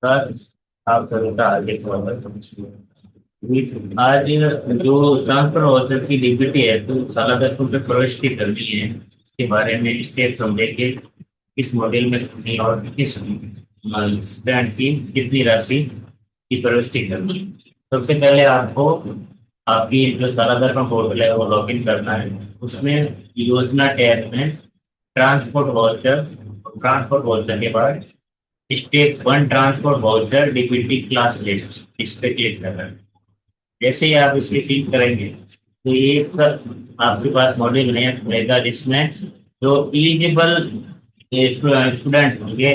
Sir, आप सभी का हार्दिक स्वागत आज जो ट्रांसफर वाउचर की डीबीटी है तो सालाना पे प्रवेश की करनी है, इसके बारे में स्टेप समझेंगे। किस मॉडल में करनी है और किस स्टूडेंट की कितनी राशि की प्रवेश की करनी है। सबसे पहले आपको आपकी जो सालाना का पोर्टल है वो लॉगिन करना है। उसमें योजना टैब में ट्रांसपोर्ट वाउचर के बाद step one transport voucher DPT class list, इस पे क्लिक करना है। जैसे ही आप इस पे क्लिक करेंगे तो ये आपके पास मॉड्यूल नया खुलेगा, जिसमें जो एलिजिबल स्टूडेंट होंगे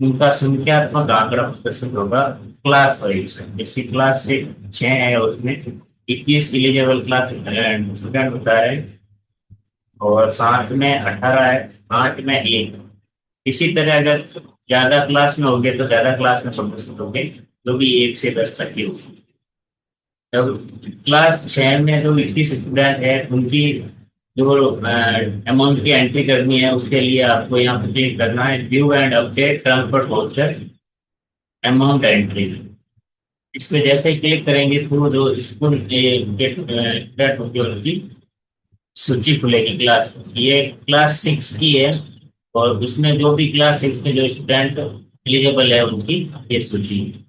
उनका संख्यात्मक आंकड़ा प्रदर्शित होगा क्लास वाइज। जैसे क्लास से 6 है, उसमें 21 एलिजिबल क्लास स्टूडेंट बता रहे हैं, और 7 में 18 है, 8 में 1। इसी तरह अगर ज्यादा क्लास में होंगे तो ज्यादा क्लास में प्रदर्शित होंगे, जो भी 1 से 10 तक की होगी। जब क्लास 6 में जो 21 स्टूडेंट है उनकी जो अमाउंट की एंट्री करनी है, उसके लिए आपको यहाँ पे क्लिक करना है view and update transfer voucher amount entry. इस पे जैसे ही क्लिक करेंगे तो जो स्कूल स्टूडेंट होगी उनकी सूची खुलेगी। क्लास ये क्लास 6 की है, और उसमें जो भी क्लास 6 के जो स्टूडेंट एलिजिबल है उनकी ये सूची है।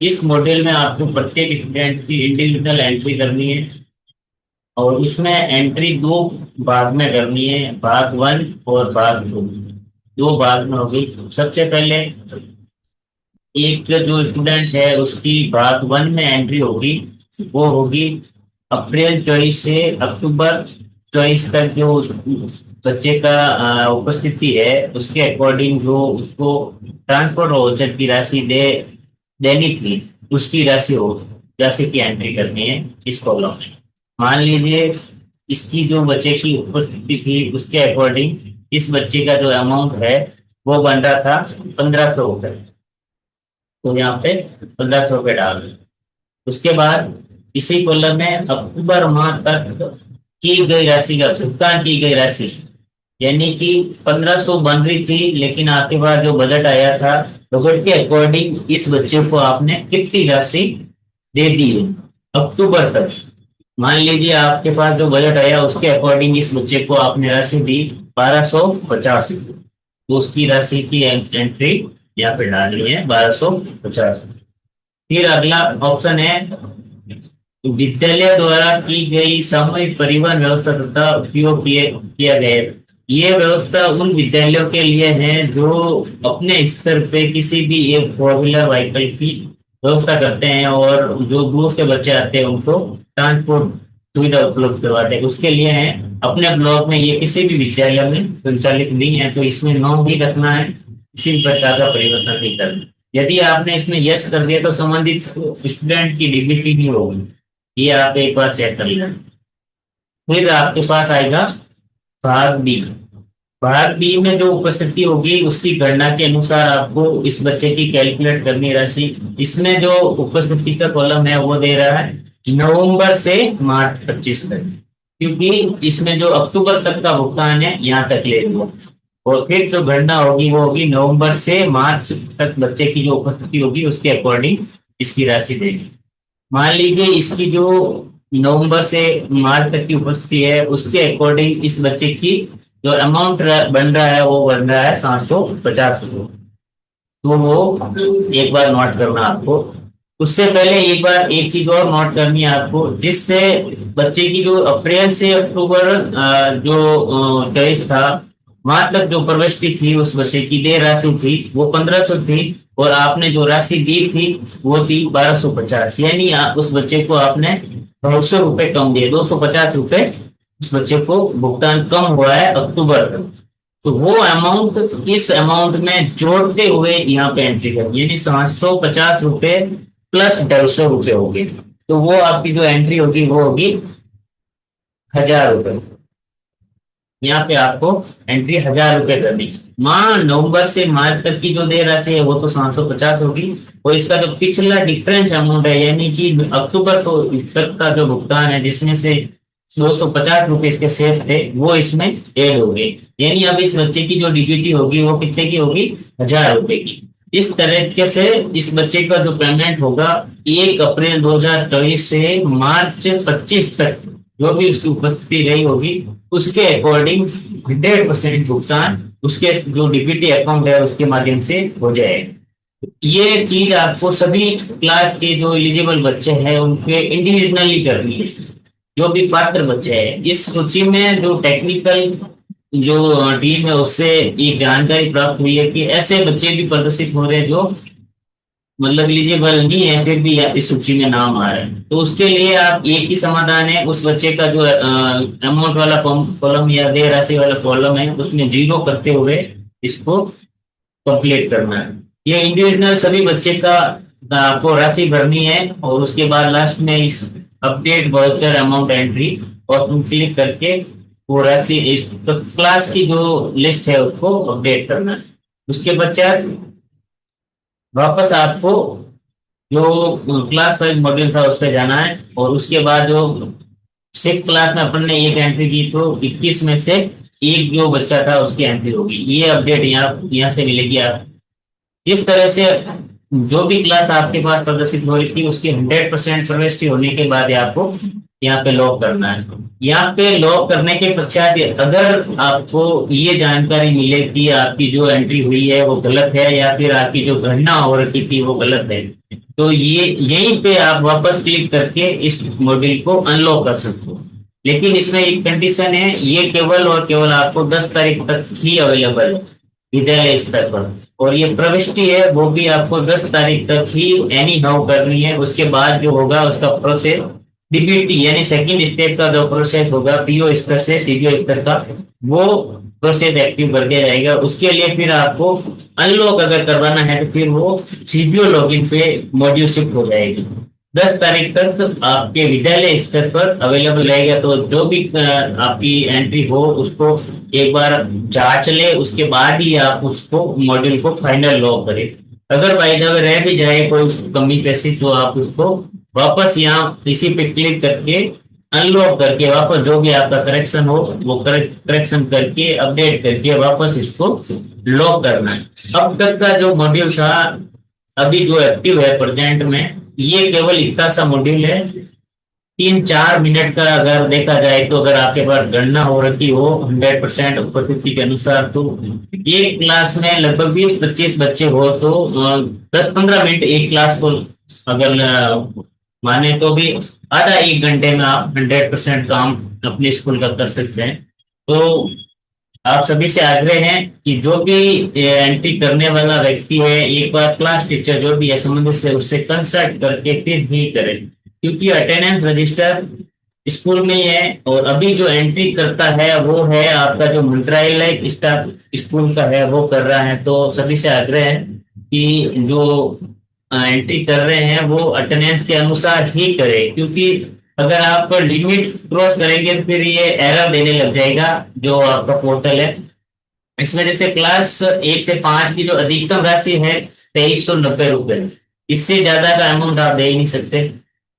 इस मॉड्यूल में आपको प्रत्येक स्टूडेंट की इंडिविजुअल एंट्री करनी है, और उसमें एंट्री दो भाग में करनी है, भाग 1 और भाग 2। दो भाग में होगी। सबसे पहले एक जो स्टूडेंट है उसकी भाग 1 में एंट्री होगी, वो होगी अप्रैल 24 से अक्टूबर 24 तक। जो बच्चे का उपस्थिति है उसके अकॉर्डिंग जो उसको ट्रांसपोर्ट वाउचर की राशि देनी थी, उसकी राशि की एंट्री करनी है इस कॉलम में। मान लीजिए इसकी जो बच्चे की उपस्थिति थी उसके अकॉर्डिंग इस बच्चे का जो अमाउंट है वो बन रहा था 1500 रुपये। तो यहाँ पे 1500 रुपये डाल दें। उसके बाद इसी कॉलम में अक्टूबर माह तक की गई राशि का भुगतान की गई राशि, यानी कि 1500 बन रही थी, लेकिन आपके पास जो बजट आया था बजट के अकॉर्डिंग इस बच्चे को आपने कितनी राशि दे दी है अक्टूबर तक। मान लीजिए आपके पास जो बजट आया उसके अकॉर्डिंग इस बच्चे को आपने राशि दी 1250 रुपये। तो उसकी राशि की एंट्री यहाँ पे डालनी है 1250। फिर अगला ऑप्शन है विद्यालय द्वारा की गई सामूहिक परिवहन व्यवस्था तथा उपयोग किया गया। ये व्यवस्था उन विद्यालयों के लिए है जो अपने स्तर पे किसी भी एक फोर व्हीलर व्हीकल की व्यवस्था करते हैं, और जो दूर से बच्चे आते हैं उनको ट्रांसपोर्ट सुविधा उपलब्ध करवाते हैं। उसके लिए है अपने ब्लॉक में, ये किसी भी विद्यालय में संचालित नहीं है, तो इसमें नो भी रखना है, किसी प्रकार का परिवर्तन नहीं करना। यदि आपने इसमें यस कर दिया तो संबंधित स्टूडेंट की डिग्निटी नहीं होगी। ये आप एक बार चेक कर लें। फिर आपके पास आएगा भाग बी। भाग बी में जो उपस्थिति होगी उसकी गणना के अनुसार आपको इस बच्चे की कैलकुलेट करनी राशि। इसमें जो उपस्थिति का कॉलम है वो दे रहा है नवंबर से मार्च 25 तक, क्योंकि इसमें जो अक्टूबर तक का भुगतान है यहाँ तक ले लो। और फिर जो गणना होगी वो होगी नवंबर से मार्च तक बच्चे की जो उपस्थिति होगी उसके अकॉर्डिंग इसकी राशि देगी। मान लीजिए इसकी जो नवंबर से मार्च तक की उपस्थिति है उसके अकॉर्डिंग इस बच्चे की जो अमाउंट बन रहा है वो बन रहा है 750 रुपये। तो वो एक बार नोट करना आपको। उससे पहले एक बार एक चीज और नोट करनी है आपको, जिससे बच्चे की जो अप्रैल से अक्टूबर जो चॉइस था वहां तक जो प्रवेश थी उस बच्चे की देय राशि थी वो 1500 थी, और आपने जो राशि दी थी वो थी 1250। यानी उस बच्चे को आपने 200 रुपये कम दिए, 250 रुपये उस बच्चे को भुगतान कम हुआ है अक्टूबर तक। तो वो अमाउंट इस अमाउंट में जोड़ते हुए यहाँ पे एंट्री करनी, यानी 750 रुपये प्लस 150 रुपये होगी। तो वो आपकी जो एंट्री होगी वो होगी 1000 रुपये। यहाँ पे आपको एंट्री 1000 रुपये करनी। माह नवंबर से मार्च तक की जो देय राशि है वो तो 750 होगी, और इसका जो पिछला डिफरेंस अमाउंट है यानी कि अक्टूबर तक का जो भुगतान है जिसमें से 250 रुपये इसके शेष थे वो इसमें ऐड हो गए। यानी अब इस बच्चे की जो डीपीटी होगी वो कितने की होगी 1000 रुपये की। इस तरीके से इस बच्चे का जो पेमेंट होगा 1 अप्रैल 2024 से मार्च 25 तक जो भी उसकी उपस्थिति रही होगी उसके अकॉर्डिंग 100% भुगतान उसके जो डीबीटी अकाउंट है उसके माध्यम से हो जाएगा। ये चीज आपको सभी क्लास के जो एलिजिबल बच्चे हैं उनके इंडिविजुअली करनी है। जो भी पात्र बच्चे हैं इस सूची में जो टेक्निकल जो टीम है उससे ये जानकारी प्राप्त हुई है कि ऐसे बच्चे भी प्रदर्शित हो रहे हैं जो मतलब एलिजिबल नहीं है फिर भी इस सूची में नाम आ रहे हैं। तो उसके लिए आप एक ही समाधान है, उस बच्चे का जो अमाउंट वाला कॉलम या देय राशि वाला कॉलम है उसमें जीरो करते हुए इसको कंप्लीट करना है। ये इंडिविजुअल सभी बच्चे का आपको राशि भरनी है और उसके बाद लास्ट में इस अपडेट वाउचर अमाउंट एंट्री और तुम क्लिक करके वो राशि इस तो क्लास की जो लिस्ट है उसको अपडेट करना है। उसके पश्चात वापस आपको जो क्लास वाइज मॉड्यूल था उस पर जाना है और उसके बाद जो 6th क्लास में अपन ने एक एंट्री की तो 21 में से एक जो बच्चा था उसकी एंट्री होगी। ये अपडेट यहाँ से मिलेगी। आप इस तरह से जो भी क्लास आपके पास प्रदर्शित हो रही थी उसकी 100% प्रविष्टि होने के बाद आपको यहाँ पे लॉक करना है। यहाँ पे लॉक करने के पश्चात अगर आपको ये जानकारी मिले कि आपकी जो एंट्री हुई है वो गलत है या फिर आपकी जो गणना हो रखी थी वो गलत है तो ये यहीं पे आप वापस क्लिक करके इस मॉड्यूल को अनलॉक कर सकते हो। लेकिन इसमें एक कंडीशन है, ये केवल और केवल आपको 10 तारीख तक ही अवेलेबल है विद्यालय स्तर पर और ये प्रविष्टि है वो भी आपको 10 तारीख तक ही एनी हाउ करनी है। उसके बाद जो होगा उसका प्रोसेस डीबीटी यानी सेकंड स्टेप का जो प्रोसेस होगा पीओ स्तर से सीडीओ स्तर का वो प्रोसेस एक्टिव कर दिया जाएगा। उसके लिए फिर आपको अनलॉक अगर करवाना है तो फिर वो सीडीओ लॉगिन पे मॉड्यूल शिफ्ट हो जाएगी। 10 तारीख तक आपके विद्यालय स्तर पर अवेलेबल रहेगा। तो जो भी आपकी एंट्री हो उसको एक बार जांच ले उसके बाद ही आप उसको मॉड्यूल को फाइनल लॉक करें। अगर बाय द वे रह भी जाए कोई कमी पैसे तो आप उसको वापस यहाँ इसी पे क्लिक करके अनलॉक करके वापस जो भी आपका करेक्शन हो वो करेक्शन करके अपडेट करके वापस इसको लॉक करना है। अब तक का जो मॉड्यूल था अभी जो एक्टिव है प्रेजेंट में ये केवल इतना सा मॉड्यूल है 3-4 मिनट का। अगर देखा जाए तो अगर आपके पास गणना हो रखी हो 100% उपस्थिति के अनुसार तो एक क्लास में लगभग 20-25 बच्चे हो तो 10-15 मिनट एक क्लास को अगर माने तो भी आधा 1 घंटे में आप 100% काम अपने स्कूल का कर सकते हैं। तो आप सभी से आग्रह है कि जो भी एंट्री करने वाला व्यक्ति है एक बार क्लास टीचर जो भी है संबंधित से उससे कंसल्ट करके फिर भी करें क्योंकि अटेंडेंस रजिस्टर स्कूल में ही है और अभी जो एंट्री करता है वो है आपका जो मंत्रालय स्टाफ स्कूल का है वो कर रहा है। तो सभी से आग्रह है कि जो एंट्री कर रहे हैं वो अटेंडेंस के अनुसार ही करें क्योंकि अगर आप लिमिट क्रॉस करेंगे तो फिर ये एरर देने लग जाएगा जो आपका पोर्टल है। इसमें जैसे क्लास 1 से 5 की जो अधिकतम राशि है 2390 रुपए, इससे ज्यादा का अमाउंट आप दे ही नहीं सकते।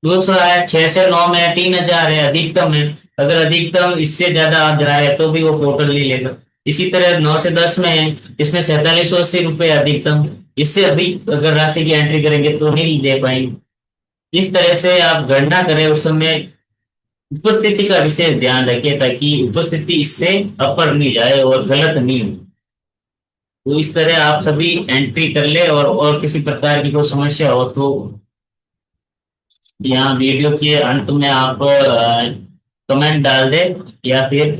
200 है, 6 से 9 में 3000 है अधिकतम है। अगर अधिकतम इससे ज्यादा आप जा रहे हैं तो भी वो पोर्टल नहीं लेगा। इसी तरह 9 से 10 में है, इसमें 4780 रुपये अधिकतम, इससे अधिक अगर राशि की एंट्री करेंगे तो नहीं दे पाएंगे। इस तरह से आप गणना करें उस समय उपस्थिति का विशेष ध्यान रखिए ताकि उपस्थिति इससे अपर नहीं जाए और गलत नहीं हो। तो इस तरह आप सभी एंट्री कर ले और किसी प्रकार की कोई समस्या हो तो यहाँ वीडियो के अंत में आप कमेंट डाल दे या फिर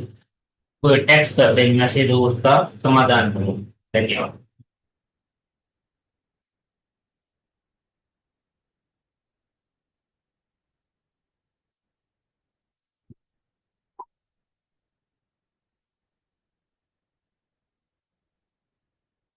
कोई टेक्स्ट कर दे मैसेज उसका समाधान करो। धन्यवाद।